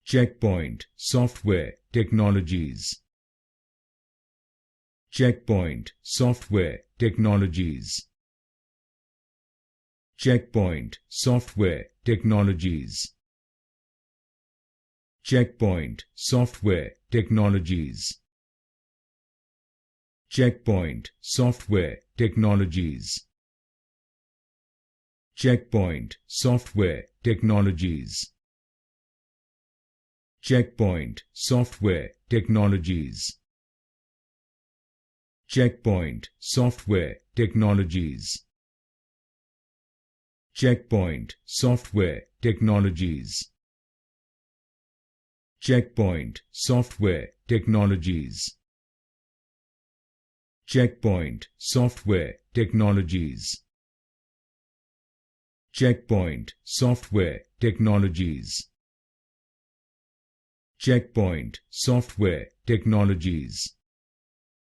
Checkpoint Software Technologies. Checkpoint Software Technologies. Checkpoint Software Technologies. Checkpoint Software Technologies. Checkpoint Software Technologies. Checkpoint Software Technologies. Checkpoint Software Technologies. Checkpoint Software Technologies. Checkpoint Software Technologies. Checkpoint Software Technologies. Checkpoint Software Technologies. Checkpoint Software Technologies. Checkpoint Software Technologies.